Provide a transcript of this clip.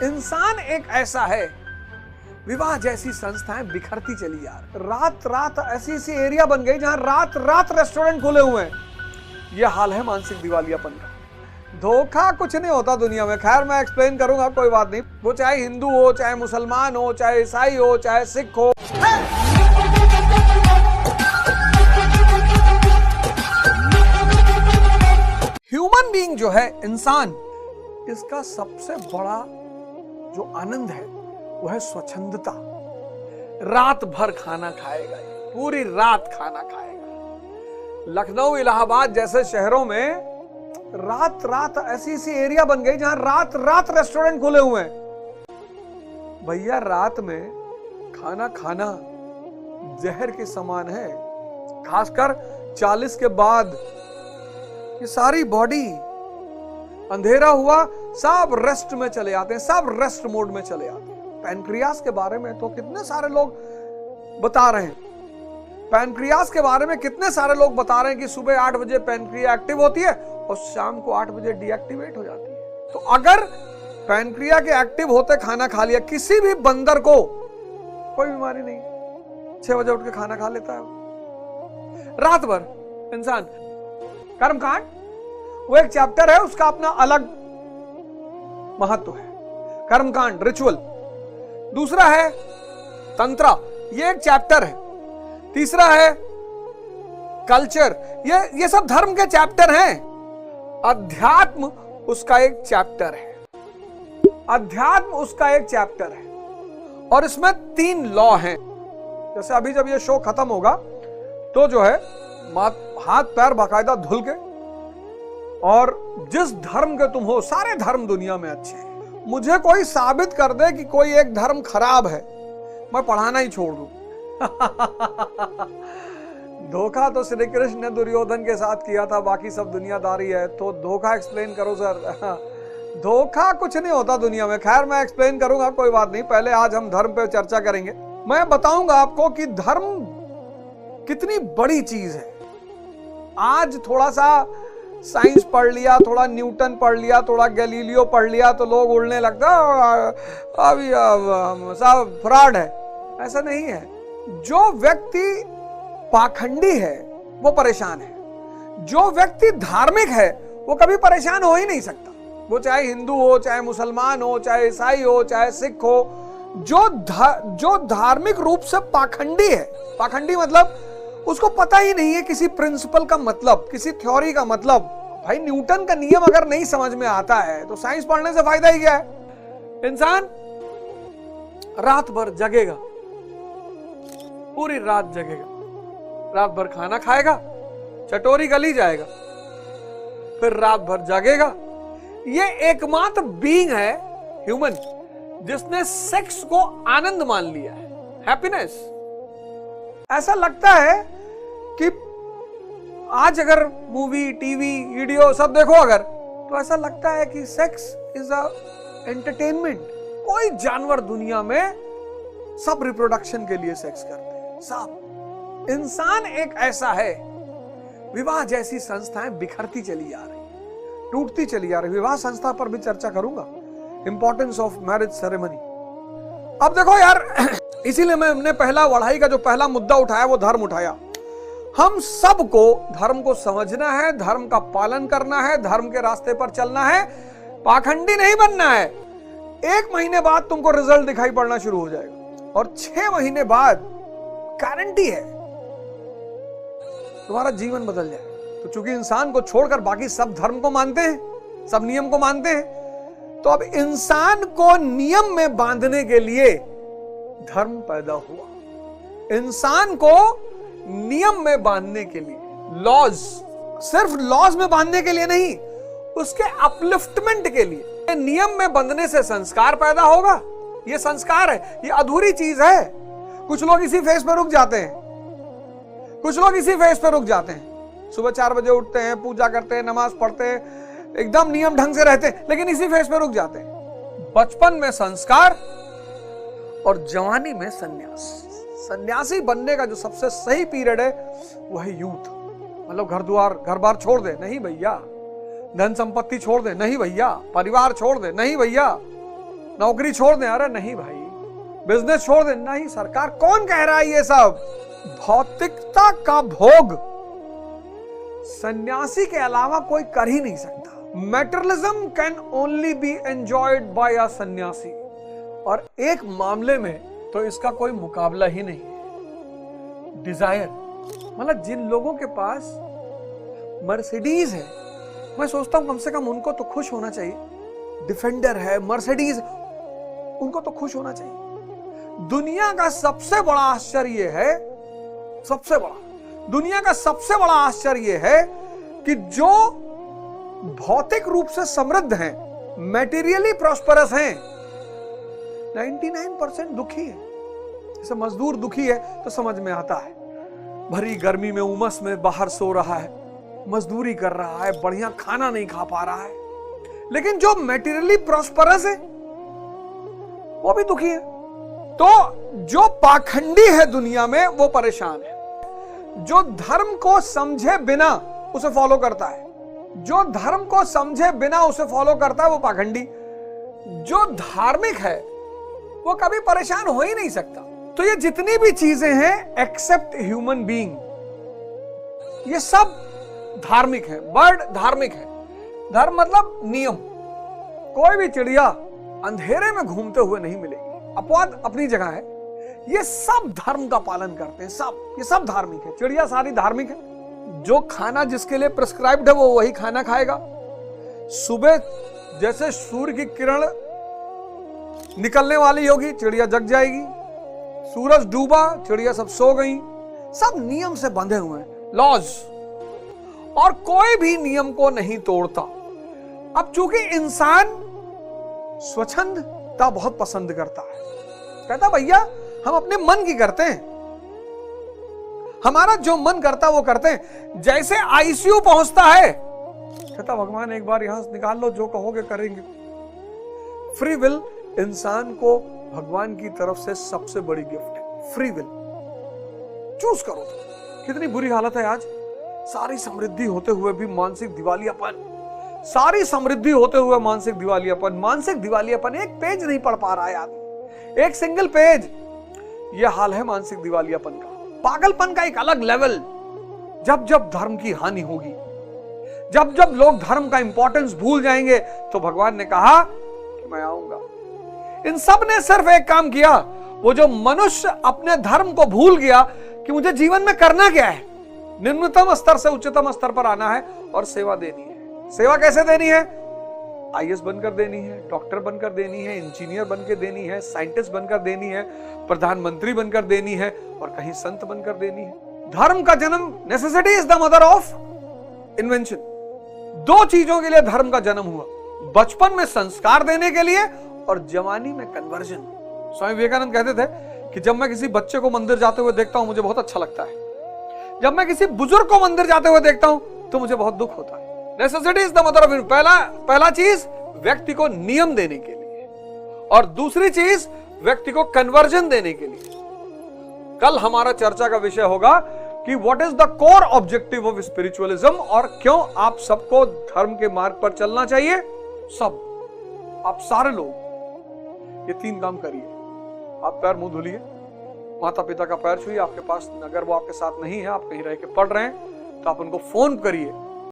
इंसान एक ऐसा है, विवाह जैसी संस्थाएं बिखरती चली यार। रात रात ऐसी ऐसी एरिया बन गई जहां रात रात रेस्टोरेंट खुले हुए हैं। यह हाल है मानसिक दिवालियापन का। धोखा कुछ नहीं होता दुनिया में, खैर मैं एक्सप्लेन करूंगा, कोई बात नहीं। वो चाहे हिंदू हो, चाहे मुसलमान हो, चाहे ईसाई हो, चाहे सिख हो। ह्यूमन बीइंग जो है, इंसान, इसका सबसे बड़ा जो आनंद है वो है स्वच्छंदता। रात भर खाना खाएगा, पूरी रात खाना खाएगा। लखनऊ, इलाहाबाद जैसे शहरों में रात रात ऐसी ऐसी एरिया बन गई जहां रात रात रेस्टोरेंट खुले हुए हैं। भैया रात में खाना खाना जहर के समान है, खासकर 40 के बाद। ये सारी बॉडी, अंधेरा हुआ सब रेस्ट में चले आते हैं, सब रेस्ट मोड में चले आते हैं। पैनक्रियास के बारे में तो कितने सारे लोग बता रहे हैं, पैनक्रियास के बारे में कितने सारे लोग बता रहे हैं कि सुबह 8 बजे पैनक्रिया एक्टिव होती है और शाम को 8 बजे डीएक्टिवेट हो जाती है। तो अगर पैनक्रिया के एक्टिव होते खाना खा लिया, किसी भी बंदर को कोई बीमारी नहीं, 6 बजे उठ के खाना खा लेता है। रात भर इंसान कर्मकांड, वो एक चैप्टर है, उसका अपना अलग महत्व है। कर्मकांड, रिचुअल। दूसरा है तंत्रा, ये एक चैप्टर है। तीसरा है कल्चर, ये सब धर्म के चैप्टर हैं। अध्यात्म उसका एक चैप्टर है, अध्यात्म उसका एक चैप्टर है। और इसमें 3 लॉ हैं। जैसे अभी जब ये शो खत्म होगा तो जो है हाथ पैर बाकायदा धुल के, और जिस धर्म के तुम हो, सारे धर्म दुनिया में अच्छे हैं, मुझे कोई साबित कर दे कि कोई एक धर्म खराब है, मैं पढ़ाना ही छोड़ दूं। धोखा तो श्री कृष्ण ने दुर्योधन के साथ किया था, बाकी सब दुनियादारी है। तो धोखा एक्सप्लेन करो सर। धोखा कुछ नहीं होता दुनिया में, खैर मैं एक्सप्लेन करूंगा, कोई बात नहीं। पहले आज हम धर्म पे चर्चा करेंगे। मैं बताऊंगा आपको कि धर्म कितनी बड़ी चीज है। आज थोड़ा सा साइंस पढ़ लिया, थोड़ा न्यूटन पढ़ लिया, थोड़ा गैलीलियो पढ़ लिया तो लोग उड़ने लगता अभी सब फ्रॉड है। ऐसा नहीं है। जो व्यक्ति पाखंडी है वो परेशान है, जो व्यक्ति धार्मिक है वो कभी परेशान हो ही नहीं सकता। वो चाहे हिंदू हो, चाहे मुसलमान हो, चाहे ईसाई हो, चाहे सिख हो। जो धार्मिक रूप से पाखंडी है, पाखंडी मतलब उसको पता ही नहीं है किसी प्रिंसिपल का मतलब, किसी थ्योरी का मतलब। भाई न्यूटन का नियम अगर नहीं समझ में आता है तो साइंस पढ़ने से फायदा ही क्या है। इंसान रात भर जगेगा, पूरी रात जगेगा, रात भर खाना खाएगा, चटोरी गली जाएगा, फिर रात भर जागेगा। ये एकमात्र बीइंग है ह्यूमन जिसने सेक्स को आनंद मान लिया है, हैप्पीनेस। ऐसा लगता है कि आज अगर मूवी, टीवी, वीडियो सब देखो अगर, तो ऐसा लगता है कि सेक्स इज अ एंटरटेनमेंट। कोई जानवर दुनिया में सब रिप्रोडक्शन के लिए सेक्स करते हैं, सब। इंसान एक ऐसा है, विवाह जैसी संस्थाएं बिखरती चली आ रही, टूटती चली आ रही। विवाह संस्था पर भी चर्चा करूंगा, इंपॉर्टेंस ऑफ मैरिज सेरेमनी। अब देखो यार, इसीलिए मैंने पहला वढ़ाई का जो पहला मुद्दा उठाया वो धर्म उठाया। हम सबको धर्म को समझना है, धर्म का पालन करना है, धर्म के रास्ते पर चलना है, पाखंडी नहीं बनना है। 1 महीने बाद तुमको रिजल्ट दिखाई पड़ना शुरू हो जाएगा और 6 महीने बाद गारंटी है तुम्हारा जीवन बदल जाएगा। तो चूंकि इंसान को छोड़कर बाकी सब धर्म को मानते हैं, सब नियम को मानते हैं, तो अब इंसान को नियम में बांधने के लिए धर्म पैदा हुआ। इंसान को नियम में बांधने के लिए, लॉज, सिर्फ लॉज में बांधने के लिए नहीं, उसके अपलिफ्टमेंट के लिए। नियम में बंधने से संस्कार पैदा होगा। ये संस्कार है, ये अधूरी चीज है। कुछ लोग इसी फेज पे रुक जाते हैं, कुछ लोग इसी फेज पे रुक जाते हैं। सुबह 4 बजे उठते हैं, पूजा करते हैं, नमाज पढ़ते हैं, एकदम नियम ढंग से रहते हैं, लेकिन इसी फेज पे रुक जाते हैं। बचपन में संस्कार और जवानी में सन्यास। सन्यासी बनने का जो सबसे सही पीरियड है वो है यूथ। मतलब घर बार छोड़ दे, नहीं भैया। धन संपत्ति छोड़ दे, नहीं भैया। परिवार छोड़ दे, नहीं भैया। नौकरी छोड़ दें, अरे नहीं भाई, बिजनेस छोड़ दें, नहीं सरकार, कौन कह रहा है ये सब? भौतिकता का भोग सन्यासी के अलावा कोई कर ही नहीं सकता। Materialism can only be enjoyed by a sannyasi, और एक मामले में तो इसका कोई मुकाबला ही नहीं है। डिजायर, मतलब जिन लोगों के पास मर्सिडीज है, मैं सोचता हूं कम से कम उनको तो खुश होना चाहिए। डिफेंडर है, मर्सिडीज, उनको तो खुश होना चाहिए। दुनिया का सबसे बड़ा आश्चर्य है, दुनिया का सबसे बड़ा आश्चर्य है कि जो भौतिक रूप से समृद्ध हैं, मैटेरियली प्रॉस्परस हैं, 99% दुखी है। जैसे मजदूर दुखी है तो समझ में आता है, भरी गर्मी में उमस में बाहर सो रहा है, मजदूरी कर रहा है, बढ़िया खाना नहीं खा पा रहा है। लेकिन जो मैटेरियली प्रॉस्परस है वो भी दुखी है। तो जो पाखंडी है दुनिया में वो परेशान है। जो धर्म को समझे बिना उसे फॉलो करता है, जो धर्म को समझे बिना उसे फॉलो करता है वो पाखंडी। जो धार्मिक है वो कभी परेशान हो ही नहीं सकता। तो ये जितनी भी चीजें हैं एक्सेप्ट ह्यूमन बीइंग, ये सब धार्मिक है। बर्ड धार्मिक है। धर्म मतलब नियम। कोई भी चिड़िया अंधेरे में घूमते हुए नहीं मिलेगी। अपवाद अपनी जगह है, ये सब धर्म का पालन करते हैं, सब, ये सब धार्मिक है। चिड़िया सारी धार्मिक है। जो खाना जिसके लिए प्रिस्क्राइब्ड है वो वही खाना खाएगा। सुबह जैसे सूर्य की किरण निकलने वाली होगी, चिड़िया जग जाएगी। सूरज डूबा, चिड़िया सब सो गई। सब नियम से बंधे हुए हैं, लॉज, और कोई भी नियम को नहीं तोड़ता। अब चूंकि इंसान स्वच्छंदता बहुत पसंद करता है, कहता भैया हम अपने मन की करते हैं, हमारा जो मन करता वो करते हैं। जैसे आईसीयू पहुंचता है, कहता भगवान एक बार यहां से निकाल लो, जो कहोगे करेंगे। फ्री विल इंसान को भगवान की तरफ से सबसे बड़ी गिफ्ट है। फ्री विल, चूज करो। कितनी बुरी हालत है आज, सारी समृद्धि होते हुए भी मानसिक दिवालियापन, सारी समृद्धि होते हुए मानसिक दिवालियापन। मानसिक दिवालियापन, एक पेज नहीं पढ़ पा रहा है आदमी, एक सिंगल पेज। यह हाल है मानसिक दिवालियापन का। पागलपन का एक अलग लेवल। जब जब धर्म की हानि होगी, जब जब लोग धर्म का इंपॉर्टेंस भूल जाएंगे, तो भगवान ने कहा कि मैं आऊंगा। इन सब ने सिर्फ एक काम किया, वो जो मनुष्य अपने धर्म को भूल गया कि मुझे जीवन में करना क्या है, निम्नतम स्तर से उच्चतम स्तर पर आना है और सेवा देनी है। सेवा कैसे देनी है? आईएएस बनकर देनी है, डॉक्टर बनकर देनी है, इंजीनियर बनकर देनी है, साइंटिस्ट बनकर देनी है, प्रधानमंत्री बनकर देनी है, और कहीं संत बनकर देनी है। धर्म का जन्म, necessity is the mother of invention. दो चीजों के लिए धर्म का जन्म हुआ, बचपन में संस्कार देने के लिए और जवानी में कन्वर्जन। स्वामी विवेकानंद कहते थे कि जब मैं किसी बच्चे को मंदिर जाते हुए देखता हूं मुझे बहुत अच्छा लगता है, जब मैं किसी बुजुर्ग को मंदिर जाते हुए देखता हूं तो मुझे बहुत दुख होता है। Necessity is the mother of, पहला चीज व्यक्ति को नियम देने के लिए, और दूसरी चीज व्यक्ति को कन्वर्जन देने के लिए। कल हमारा चर्चा का विषय होगा कि what is the core objective of spiritualism, और क्यों आप सबको धर्म के मार्ग पर चलना चाहिए। सब, आप सारे लोग ये 3 काम करिए। आप पैर मुंह धुलिए, माता पिता का पैर छुइए। आपके पास अगर वो आपके साथ नहीं है, आप कहीं रह के पढ़ रहे हैं, तो आप उनको फोन करिए